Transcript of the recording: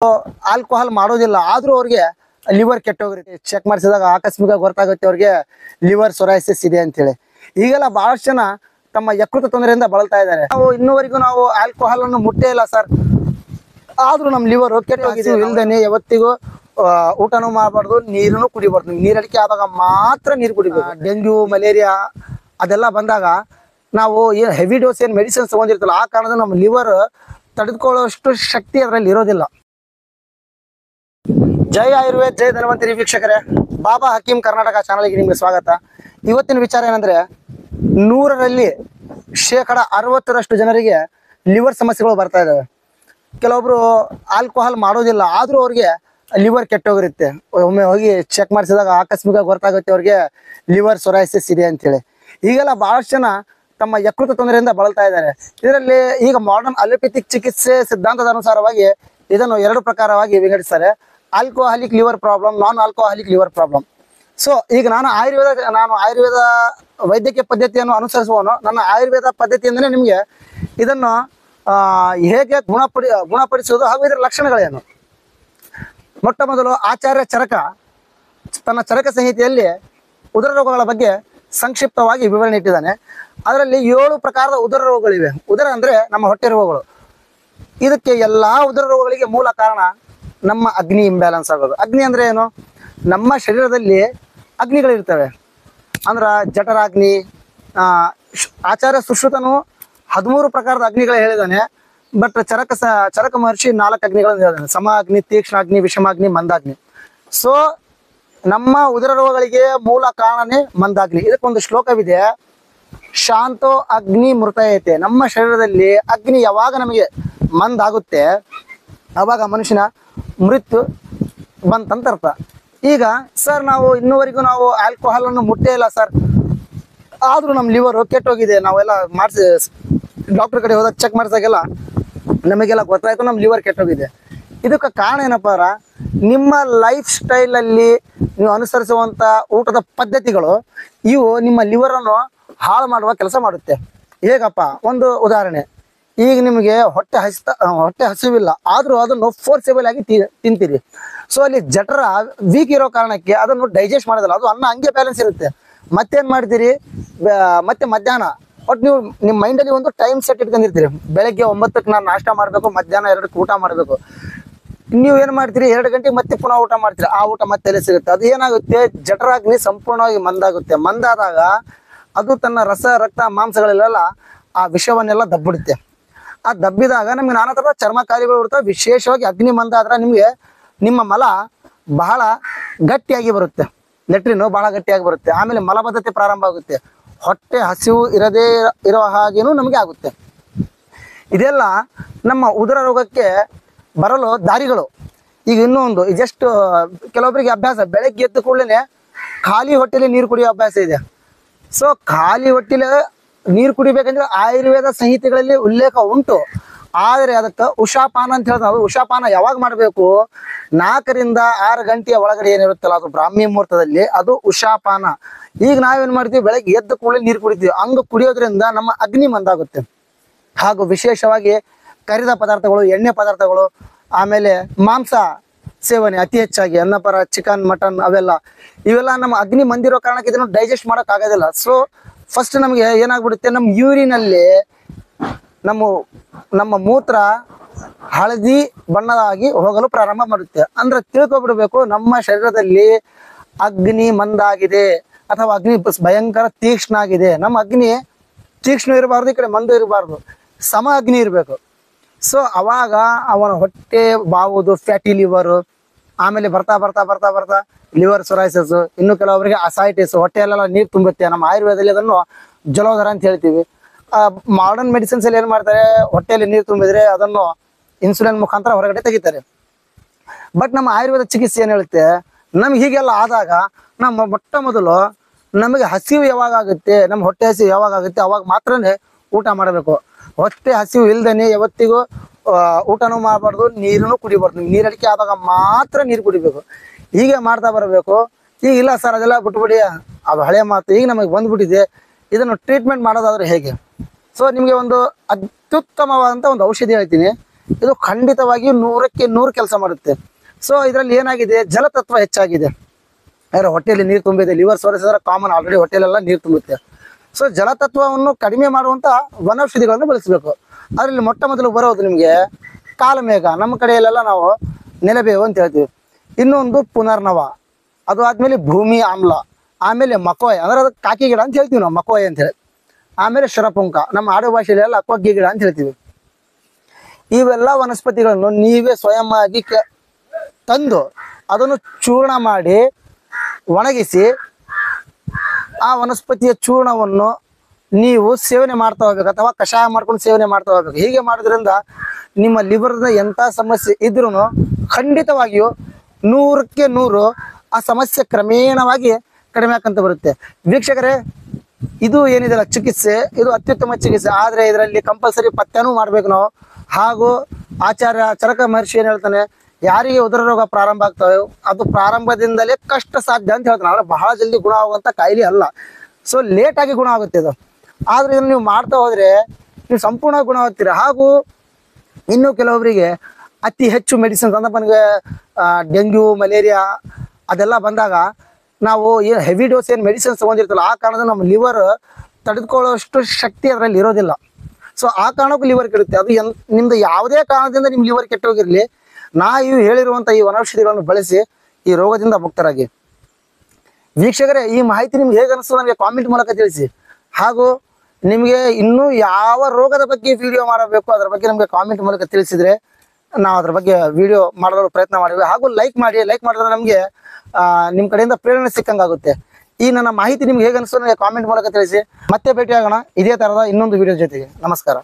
Alcohol ಮಾಡೋದಿಲ್ಲ, ಆದ್ರೂ ಅವ್ರಿಗೆ ಲಿವರ್ ಕೆಟ್ಟೋಗಿರುತ್ತೆ. ಚೆಕ್ ಮಾಡಿಸಿದಾಗ ಆಕಸ್ಮಿಕ ಗೊತ್ತಾಗುತ್ತೆ ಅವ್ರಿಗೆ ಲಿವರ್ ಸೊರೈಸಿಸ್ ಇದೆ ಅಂತೇಳಿ. ಈಗೆಲ್ಲ ಬಹಳಷ್ಟು ಜನ ತಮ್ಮ ಯಕೃತ ತೊಂದರೆಯಿಂದ ಬಳಲ್ತಾ ಇದ್ದಾರೆ. ನಾವು ಇನ್ನೂವರೆಗೂ ನಾವು ಆಲ್ಕೋಹಾಲ್ ಅನ್ನು ಮುಟ್ಟೇ ಇಲ್ಲ ಸರ್, ಆದ್ರೂ ನಮ್ಮ ಲಿವರ್ ಕೆಟ್ಟೋಗಿದೆ. ಇಲ್ದೇನೆ ಯಾವತ್ತಿಗೂ ಊಟನೂ ಮಾಡಬಾರ್ದು, ನೀರನ್ನು ಕುಡಿಬಾರ್ದು. ನೀರಡಿಕೆ ಆದಾಗ ಮಾತ್ರ ನೀರು ಕುಡಿಬೇಕು. ಡೆಂಗ್ಯೂ, ಮಲೇರಿಯಾ ಅದೆಲ್ಲ ಬಂದಾಗ ನಾವು ಏನು ಹೆವಿ ಡೋಸ್ ಏನು ಮೆಡಿಸಿನ್ಸ್ ತಗೊಂಡಿರ್ತಲ್ಲ, ಆ ಕಾರಣದ ನಮ್ಮ ಲಿವರ್ ತಡೆದುಕೊಳ್ಳುವಷ್ಟು ಶಕ್ತಿ ಅದರಲ್ಲಿ ಇರೋದಿಲ್ಲ. ಜೈ ಆಯುರ್ವೇದ್, ಜೈ ಧನ್ವಂತರಿ ವೀಕ್ಷಕರೇ, ಬಾಬಾ ಹಕೀಂ ಕರ್ನಾಟಕ ಚಾನಲ್ಗೆ ನಿಮ್ಗೆ ಸ್ವಾಗತ. ಇವತ್ತಿನ ವಿಚಾರ ಏನಂದ್ರೆ, 100ರಲ್ಲಿ 60% ಜನರಿಗೆ ಲಿವರ್ ಸಮಸ್ಯೆಗಳು ಬರ್ತಾ ಇದಾವೆ. ಕೆಲವೊಬ್ರು ಆಲ್ಕೋಹಾಲ್ ಮಾಡೋದಿಲ್ಲ, ಆದ್ರೂ ಅವ್ರಿಗೆ ಲಿವರ್ ಕೆಟ್ಟೋಗಿರುತ್ತೆ. ಒಮ್ಮೆ ಹೋಗಿ ಚೆಕ್ ಮಾಡಿಸಿದಾಗ ಆಕಸ್ಮಿಕ ಗೊತ್ತಾಗುತ್ತೆ ಅವ್ರಿಗೆ ಲಿವರ್ ಸೊರೈಸಿಸ್ ಇದೆ ಅಂತೇಳಿ. ಈಗೆಲ್ಲ ಬಹಳಷ್ಟು ಜನ ತಮ್ಮ ಯಕೃತ ತೊಂದರೆಯಿಂದ ಬಳಲ್ತಾ ಇದ್ದಾರೆ. ಇದರಲ್ಲಿ ಈಗ ಮಾಡರ್ನ್ ಅಲೋಪೆಥಿಕ್ ಚಿಕಿತ್ಸೆ ಸಿದ್ಧಾಂತದ ಅನುಸಾರವಾಗಿ ಇದನ್ನು 2 ಪ್ರಕಾರವಾಗಿ ವಿಂಗಡಿಸ್ತಾರೆ: alcoholic liver problem, non alcoholic liver problem. So ಈಗ ನಾನು ಆಯುರ್ವೇದ ವೈದ್ಯಕೀಯ ಪದ್ಧತಿಯನ್ನು ಅನುಸರಿಸುವನು. ನನ್ನ ಆಯುರ್ವೇದ ಪದ್ಧತಿಯಿಂದಲೇ ನಿಮಗೆ ಇದನ್ನು ಹೇಗೆ ಗುಣಪಡಿಸುವುದು ಹಾಗೂ ಇದರ ಲಕ್ಷಣಗಳೇನು. ಮೊಟ್ಟ ಮೊದಲು ಆಚಾರ್ಯ ಚರಕ ತನ್ನ ಚರಕ ಸಂಹಿತೆಯಲ್ಲಿ ಉದರ ರೋಗಗಳ ಬಗ್ಗೆ ಸಂಕ್ಷಿಪ್ತವಾಗಿ ವಿವರಣೆ ಇಟ್ಟಿದ್ದಾನೆ. ಅದರಲ್ಲಿ 7 ಪ್ರಕಾರದ ಉದರ ರೋಗಗಳಿವೆ. ಉದರ ಅಂದರೆ ನಮ್ಮ ಹೊಟ್ಟೆ ರೋಗಗಳು. ಇದಕ್ಕೆ ಎಲ್ಲ ಉದರ ರೋಗಗಳಿಗೆ ಮೂಲ ಕಾರಣ ನಮ್ಮ ಅಗ್ನಿ ಇಂಬ್ಯಾಲೆನ್ಸ್ ಆಗೋದು. ಅಗ್ನಿ ಅಂದರೆ ಏನು? ನಮ್ಮ ಶರೀರದಲ್ಲಿ ಅಗ್ನಿಗಳಿರ್ತವೆ. ಅಂದ್ರೆ ಜಠರಾಗ್ನಿ. ಆಚಾರ್ಯ ಸುಶ್ರುತನು 13 ಪ್ರಕಾರದ ಅಗ್ನಿಗಳು ಹೇಳಿದ್ದಾನೆ. ಬಟ್ ಚರಕ ಮಹರ್ಷಿ 4 ಅಗ್ನಿಗಳನ್ನು ಹೇಳಿದ್ದಾನೆ: ಸಮ ಅಗ್ನಿ, ತೀಕ್ಷ್ಣ ಅಗ್ನಿ, ವಿಷಮಾಗ್ನಿ, ಮಂದಾಗ್ನಿ. ಸೊ ನಮ್ಮ ಉದರ ರೋಗಗಳಿಗೆ ಮೂಲ ಕಾರಣನೇ ಮಂದಾಗ್ನಿ. ಇದಕ್ಕೊಂದು ಶ್ಲೋಕವಿದೆ: ಶಾಂತೋ ಅಗ್ನಿ ಮೃತಯತೆ. ನಮ್ಮ ಶರೀರದಲ್ಲಿ ಅಗ್ನಿ ಯಾವಾಗ ನಮಗೆ ಮಂದಾಗುತ್ತೆ ಆವಾಗ ಮನುಷ್ಯನ ಮೃತ್ಯು ಬಂತಂತ ಅರ್ಥ. ಈಗ ಸರ್ ನಾವು ಇನ್ನೂವರೆಗೂ ನಾವು ಆಲ್ಕೋಹಾಲ್ ಅನ್ನು ಮುಟ್ಟೇ ಇಲ್ಲ ಸರ್, ಆದ್ರೂ ನಮ್ಮ ಲಿವರ್ ಕೆಟ್ಟೋಗಿದೆ, ನಾವೆಲ್ಲ ಮಾಡಿಸಿ ಡಾಕ್ಟರ್ ಕಡೆ ಹೋದಾಗ ಚೆಕ್ ಮಾಡಿದಾಗೆಲ್ಲ ನಮಗೆಲ್ಲ ಗೊತ್ತಾಯ್ತು ನಮ್ಮ ಲಿವರ್ ಕೆಟ್ಟೋಗಿದೆ. ಇದಕ್ಕೆ ಕಾರಣ ಏನಪ್ಪ ಅಂದ್ರೆ, ನಿಮ್ಮ ಲೈಫ್ ಸ್ಟೈಲಲ್ಲಿ ನೀವು ಅನುಸರಿಸುವಂಥ ಊಟದ ಪದ್ಧತಿಗಳು ಇವು ನಿಮ್ಮ ಲಿವರನ್ನು ಹಾಳು ಮಾಡುವ ಕೆಲಸ ಮಾಡುತ್ತೆ. ಹೇಗಪ್ಪ? ಒಂದು ಉದಾಹರಣೆ. ಈಗ ನಿಮಗೆ ಹೊಟ್ಟೆ ಹಸಿವಿಲ್ಲ, ಆದರೂ ಅದನ್ನು ಫೋರ್ಸೇಬಲ್ ಆಗಿ ತಿಂತೀರಿ. ಸೊ ಅಲ್ಲಿ ಜಠರ ವೀಕ್ ಇರೋ ಕಾರಣಕ್ಕೆ ಅದನ್ನು ಡೈಜೆಸ್ಟ್ ಮಾಡೋದಿಲ್ಲ, ಅದು ಅನ್ನ ಹಂಗೆ ಬ್ಯಾಲೆನ್ಸ್ ಇರುತ್ತೆ. ಮತ್ತೇನು ಮಾಡ್ತೀರಿ? ಮತ್ತೆ ಮಧ್ಯಾಹ್ನ ಒಟ್ಟು ನೀವು ನಿಮ್ಮ ಮೈಂಡಲ್ಲಿ ಒಂದು ಟೈಮ್ ಸೆಟ್ ಇಟ್ಕೊಂಡಿರ್ತೀರಿ. ಬೆಳಗ್ಗೆ 9ಕ್ಕೆ ನಾನು ನಾಷ್ಟ ಮಾಡಬೇಕು, ಮಧ್ಯಾಹ್ನ 2ಕ್ಕೆ ಊಟ ಮಾಡಬೇಕು. ನೀವು ಏನು ಮಾಡ್ತೀರಿ? 2 ಗಂಟೆಗೆ ಮತ್ತೆ ಪುನಃ ಊಟ ಮಾಡ್ತೀರಿ. ಆ ಊಟ ಮತ್ತೆ ಎಲ್ಲಿ ಸಿಗುತ್ತೆ? ಅದು ಏನಾಗುತ್ತೆ? ಜಠರಾಗ್ನಿ ಸಂಪೂರ್ಣವಾಗಿ ಮಂದಾಗುತ್ತೆ. ಮಂದಾದಾಗ ಅದು ತನ್ನ ರಸ, ರಕ್ತ, ಮಾಂಸಗಳೆಲ್ಲ ಆ ವಿಷವನ್ನೆಲ್ಲ ದಬ್ಬಿಡುತ್ತೆ. ಆ ದಬ್ಬಿದಾಗ ನಮ್ಗೆ ನಾನಾ ಥರದ ಚರ್ಮ ಕಾರ್ಯಗಳು ಇರ್ತವೆ. ವಿಶೇಷವಾಗಿ ಅಗ್ನಿ ಮಂದಾದ್ರೆ ನಿಮಗೆ ನಿಮ್ಮ ಮಲ ಬಹಳ ಗಟ್ಟಿಯಾಗಿ ಬರುತ್ತೆ, ಲೆಟ್ರಿನು ಬಹಳ ಗಟ್ಟಿಯಾಗಿ ಬರುತ್ತೆ. ಆಮೇಲೆ ಮಲಬದ್ಧತೆ ಪ್ರಾರಂಭ ಆಗುತ್ತೆ. ಹೊಟ್ಟೆ ಹಸಿವು ಇರದೇ ಇರೋ ಹಾಗೇನೂ ನಮಗೆ ಆಗುತ್ತೆ. ಇದೆಲ್ಲ ನಮ್ಮ ಉದರ ರೋಗಕ್ಕೆ ಬರಲು ದಾರಿಗಳು. ಈಗ ಇನ್ನೊಂದು, ಜಸ್ಟ್ ಕೆಲವೊಬ್ಬರಿಗೆ ಅಭ್ಯಾಸ, ಬೆಳಗ್ಗೆ ಎದ್ದ ಕೂಡಲೇ ಖಾಲಿ ಹೊಟ್ಟೆಲಿ ನೀರು ಕುಡಿಯೋ ಅಭ್ಯಾಸ ಇದೆ. ಸೊ ಖಾಲಿ ಹೊಟ್ಟೆಲಿ ನೀರು ಕುಡಿಬೇಕಂದ್ರೆ ಆಯುರ್ವೇದ ಸಂಹಿತೆಗಳಲ್ಲಿ ಉಲ್ಲೇಖ ಉಂಟು. ಆದರೆ ಅದಕ್ಕೆ ಉಷಾಪಾನ ಅಂತ ಹೇಳ್ತಾರೆ. ಅದು ಉಷಾಪಾನ ಯಾವಾಗ ಮಾಡಬೇಕು? 4 ರಿಂದ 6 ಗಂಟೆಯ ಒಳಗಡೆ ಏನಿರುತ್ತಲ್ಲ, ಅದು ಬ್ರಾಹ್ಮಿ ಮುಹೂರ್ತದಲ್ಲಿ, ಅದು ಉಷಾಪಾನ. ಈಗ ನಾವೇನು ಮಾಡ್ತೀವಿ? ಬೆಳಗ್ಗೆ ಎದ್ದ ಕೂಡಲೇ ನೀರು ಕುಡಿತೀವಿ. ಹಂಗೆ ಕುಡಿಯೋದ್ರಿಂದ ನಮ್ಮ ಅಗ್ನಿ ಮಂದಾಗುತ್ತೆ. ಹಾಗೂ ವಿಶೇಷವಾಗಿ ಕರಿದ ಪದಾರ್ಥಗಳು, ಎಣ್ಣೆ ಪದಾರ್ಥಗಳು, ಆಮೇಲೆ ಮಾಂಸ ಸೇವನೆ ಅತಿ ಹೆಚ್ಚಾಗಿ, ಅನ್ನಪರ, ಚಿಕನ್, ಮಟನ್ ಇವೆಲ್ಲ ನಮ್ಮ ಅಗ್ನಿ ಮಂದಿರೋ ಕಾರಣಕ್ಕೆ ಇದನ್ನು ಡೈಜೆಸ್ಟ್ ಮಾಡೋಕ್ಕಾಗೋದಿಲ್ಲ. ಸೊ ಫಸ್ಟ್ ನಮಗೆ ಏನಾಗ್ಬಿಡುತ್ತೆ? ನಮ್ಮ ಯೂರಿನಲ್ಲಿ ನಮ್ಮ ಮೂತ್ರ ಹಳದಿ ಬಣ್ಣದಾಗಿ ಹೋಗಲು ಪ್ರಾರಂಭ ಮಾಡುತ್ತೆ. ಅಂದ್ರೆ ತಿಳ್ಕೊಬಿಡ್ಬೇಕು, ನಮ್ಮ ಶರೀರದಲ್ಲಿ ಅಗ್ನಿ ಮಂದಾಗಿದೆ ಅಥವಾ ಅಗ್ನಿ ಭಯಂಕರ ತೀಕ್ಷ್ಣ ಆಗಿದೆ. ನಮ್ಮ ಅಗ್ನಿ ತೀಕ್ಷ್ಣ ಇರಬಾರ್ದು, ಈ ಕಡೆ ಮಂದ ಇರಬಾರ್ದು, ಸಮ ಅಗ್ನಿ ಇರಬೇಕು. ಸೊ ಅವಾಗ ಅವನ ಹೊಟ್ಟೆ ಬಾವುದು, ಫ್ಯಾಟಿ ಲಿವರು, ಆಮೇಲೆ ಬರ್ತಾ ಬರ್ತಾ ಬರ್ತಾ ಬರ್ತಾ ಲಿವರ್ ಸೊರೈಸಿಸ್, ಇನ್ನು ಕೆಲವೊಬ್ಬರಿಗೆ ಅಸೈಟಿಸ್, ಹೊಟ್ಟೆಯಲ್ಲೆಲ್ಲ ನೀರು ತುಂಬುತ್ತೆ. ನಮ್ಮ ಆಯುರ್ವೇದದಲ್ಲಿ ಅದನ್ನು ಜಲೋದರ ಅಂತ ಹೇಳ್ತೀವಿ. ಮಾಡರ್ನ್ ಮೆಡಿಸಿನ್ಸ್ ಅಲ್ಲಿ ಏನು ಮಾಡ್ತಾರೆ? ಹೊಟ್ಟೆಯಲ್ಲಿ ನೀರು ತುಂಬಿದ್ರೆ ಅದನ್ನು ಇನ್ಸುಲಿನ್ ಮುಖಾಂತರ ಹೊರಗಡೆ ತೆಗಿತಾರೆ. ಬಟ್ ನಮ್ಮ ಆಯುರ್ವೇದ ಚಿಕಿತ್ಸೆ ಏನು ಹೇಳುತ್ತೆ? ನಮ್ಗೆ ಹೀಗೆಲ್ಲ ಆದಾಗ ನಮ್ಮ ಮೊಟ್ಟ ಮೊದಲು ನಮಗೆ ಹಸಿವು ಯಾವಾಗ ಆಗುತ್ತೆ, ನಮ್ಮ ಹೊಟ್ಟೆ ಹಸಿವು ಯಾವಾಗ ಆಗುತ್ತೆ ಅವಾಗ ಮಾತ್ರನೇ ಊಟ ಮಾಡಬೇಕು. ಹೊಟ್ಟೆ ಹಸಿವು ಇಲ್ದೇನೆ ಯಾವತ್ತಿಗೂ ಊಟನೂ ಮಾಡಬಾರ್ದು, ನೀರನ್ನು ಕುಡಿಬಾರ್ದು. ನೀರಡಿಕೆ ಆದಾಗ ಮಾತ್ರ ನೀರು ಕುಡಿಬೇಕು. ಹೀಗೆ ಮಾಡ್ತಾ ಬರಬೇಕು. ಈಗ ಇಲ್ಲ ಸರ್ ಅದೆಲ್ಲ ಬಿಟ್ಬಿಡಿ, ಅದು ಹಳೆ ಮಾತು, ಈಗ ನಮಗೆ ಬಂದ್ಬಿಟ್ಟಿದೆ, ಇದನ್ನು ಟ್ರೀಟ್ಮೆಂಟ್ ಮಾಡೋದಾದ್ರೆ ಹೇಗೆ? ಸೊ ನಿಮಗೆ ಒಂದು ಅತ್ಯುತ್ತಮವಾದಂಥ ಒಂದು ಔಷಧಿ ಹೇಳ್ತೀನಿ. ಇದು ಖಂಡಿತವಾಗಿಯೂ 100ಕ್ಕೆ 100 ಕೆಲಸ ಮಾಡುತ್ತೆ. ಸೊ ಇದರಲ್ಲಿ ಏನಾಗಿದೆ, ಜಲತತ್ವ ಹೆಚ್ಚಾಗಿದೆ. ಯಾರು ಹೊಟ್ಟೆಯಲ್ಲಿ ನೀರು ತುಂಬಿದೆ, ಲಿವರ್ ಸೋರಿಸಿದ್ರೆ ಕಾಮನ್, ಆಲ್ರೆಡಿ ಹೊಟ್ಟೆಲೆಲ್ಲ ನೀರು ತುಂಬುತ್ತೆ. ಸೊ ಜಲತತ್ವವನ್ನು ಕಡಿಮೆ ಮಾಡುವಂಥ ವನೌಷಧಿಗಳನ್ನು ಬಳಸಬೇಕು. ಅದರಲ್ಲಿ ಮೊಟ್ಟ ಮೊದಲು ಬರೋದು ನಿಮಗೆ ಕಾಲಮೇಘ, ನಮ್ಮ ಕಡೆಯಲ್ಲೆಲ್ಲ ನಾವು ನೆಲಬೇವು ಅಂತ ಹೇಳ್ತೀವಿ. ಇನ್ನೊಂದು ಪುನರ್ನವ, ಅದು ಆದಮೇಲೆ ಭೂಮಿ ಆಮ್ಲ, ಆಮೇಲೆ ಮಕೋಯ್ ಅಂದರೆ ಅದಕ್ಕೆ ಕಾಕಿ ಗಿಡ ಅಂತ ಹೇಳ್ತೀವಿ ನಾವು, ಮಕೋಯ್ ಅಂತೇಳಿ. ಆಮೇಲೆ ಶರಪುಂಕ, ನಮ್ಮ ಆಡು ಭಾಷೆಯಲ್ಲೆಲ್ಲ ಅಕ್ವಗ್ಗಿ ಗಿಡ ಅಂತ ಹೇಳ್ತೀವಿ. ಇವೆಲ್ಲ ವನಸ್ಪತಿಗಳನ್ನು ನೀವೇ ಸ್ವಯಂ ಆಗಿ ತಂದು ಅದನ್ನು ಚೂರ್ಣ ಮಾಡಿ ಒಣಗಿಸಿ ಆ ವನಸ್ಪತಿಯ ಚೂರ್ಣವನ್ನು ನೀವು ಸೇವನೆ ಮಾಡ್ತಾ ಹೋಗ್ಬೇಕು, ಅಥವಾ ಕಷಾಯ ಮಾಡ್ಕೊಂಡು ಸೇವನೆ ಮಾಡ್ತಾ ಹೋಗ್ಬೇಕು. ಹೀಗೆ ಮಾಡೋದ್ರಿಂದ ನಿಮ್ಮ ಲಿವರ್ನ ಎಂಥ ಸಮಸ್ಯೆ ಇದ್ರೂ ಖಂಡಿತವಾಗಿಯೂ 100ಕ್ಕೆ 100 ಆ ಸಮಸ್ಯೆ ಕ್ರಮೇಣವಾಗಿ ಕಡಿಮೆ ಆಕಂತ ಬರುತ್ತೆ. ವೀಕ್ಷಕರೇ, ಇದು ಏನಿದೆಲ್ಲ ಚಿಕಿತ್ಸೆ, ಇದು ಅತ್ಯುತ್ತಮ ಚಿಕಿತ್ಸೆ. ಆದರೆ ಇದರಲ್ಲಿ ಕಂಪಲ್ಸರಿ ಪಥ್ಯನೂ ಮಾಡಬೇಕು ನಾವು. ಹಾಗೂ ಆಚಾರ್ಯ ಚರಕ ಮಹರ್ಷಿ ಏನು ಹೇಳ್ತಾನೆ, ಯಾರಿಗೆ ಉದರ ರೋಗ ಪ್ರಾರಂಭ ಆಗ್ತವೆ ಅದು ಪ್ರಾರಂಭದಿಂದಲೇ ಕಷ್ಟ ಸಾಧ್ಯ ಅಂತ ಹೇಳ್ತಾನೆ. ಆದರೆ ಬಹಳ ಜಲ್ದಿ ಗುಣ ಆಗುವಂಥ ಕಾಯಿಲೆ ಅಲ್ಲ. ಸೊ ಲೇಟಾಗಿ ಗುಣ ಆಗುತ್ತೆ ಇದು. ಆದರೆ ಇದನ್ನು ನೀವು ಮಾಡ್ತಾ ಹೋದರೆ ನೀವು ಸಂಪೂರ್ಣ ಗುಣ ಆಗ್ತೀರ. ಹಾಗೂ ಇನ್ನು ಕೆಲವೊಬ್ಬರಿಗೆ ಅತಿ ಹೆಚ್ಚು ಮೆಡಿಸಿನ್ಸ್ ಅಂದ್ರೆ ನನಗೆ ಡೆಂಗ್ಯೂ, ಮಲೇರಿಯಾ ಅದೆಲ್ಲ ಬಂದಾಗ ನಾವು ಏನು ಹೆವಿ ಡೋಸ್ ಏನು ಮೆಡಿಸಿನ್ಸ್ ತೊಗೊಂಡಿರ್ತಲ್ಲ, ಆ ಕಾರಣದಿಂದ ನಮ್ಮ ಲಿವರ್ ತಡೆದುಕೊಳ್ಳೋಷ್ಟು ಶಕ್ತಿ ಅದರಲ್ಲಿ ಇರೋದಿಲ್ಲ. ಸೊ ಆ ಕಾರಣಕ್ಕೂ ಲಿವರ್ ಕೆಡುತ್ತೆ. ಅದು ನಿಮ್ದು ಯಾವುದೇ ಕಾರಣದಿಂದ ನಿಮ್ಮ ಲಿವರ್ ಕೆಟ್ಟೋಗಿರಲಿ, ಇವು ಹೇಳಿರುವಂಥ ಈ ವನೌಷಧಿಗಳನ್ನು ಬಳಸಿ ಈ ರೋಗದಿಂದ ಮುಕ್ತರಾಗಿ. ವೀಕ್ಷಕರೇ, ಈ ಮಾಹಿತಿ ನಿಮ್ಗೆ ಹೇಗೆ ಅನಿಸ್ತದೆ ನನಗೆ ಕಾಮೆಂಟ್ ಮೂಲಕ ತಿಳಿಸಿ. ಹಾಗೂ ನಿಮಗೆ ಇನ್ನೂ ಯಾವ ರೋಗದ ಬಗ್ಗೆ ವಿಡಿಯೋ ಮಾಡಬೇಕು ಅದರ ಬಗ್ಗೆ ನಮಗೆ ಕಾಮೆಂಟ್ ಮೂಲಕ ತಿಳಿಸಿದರೆ ನಾವು ಅದ್ರ ಬಗ್ಗೆ ವಿಡಿಯೋ ಮಾಡಲು ಪ್ರಯತ್ನ ಮಾಡಿದ್ವಿ. ಹಾಗೂ ಲೈಕ್ ಮಾಡಿದ್ರೆ ನಮಗೆ ನಿಮ್ಮ ಕಡೆಯಿಂದ ಪ್ರೇರಣೆ ಸಿಕ್ಕಂಗಾಗುತ್ತೆ. ಈ ನನ್ನ ಮಾಹಿತಿ ನಿಮ್ಗೆ ಹೇಗೆ ಅನಿಸ್ತದೆ ನನಗೆ ಕಾಮೆಂಟ್ ಮೂಲಕ ತಿಳಿಸಿ. ಮತ್ತೆ ಭೇಟಿಯಾಗೋಣ ಇದೇ ಥರದ ಇನ್ನೊಂದು ವಿಡಿಯೋ ಜೊತೆಗೆ. ನಮಸ್ಕಾರ.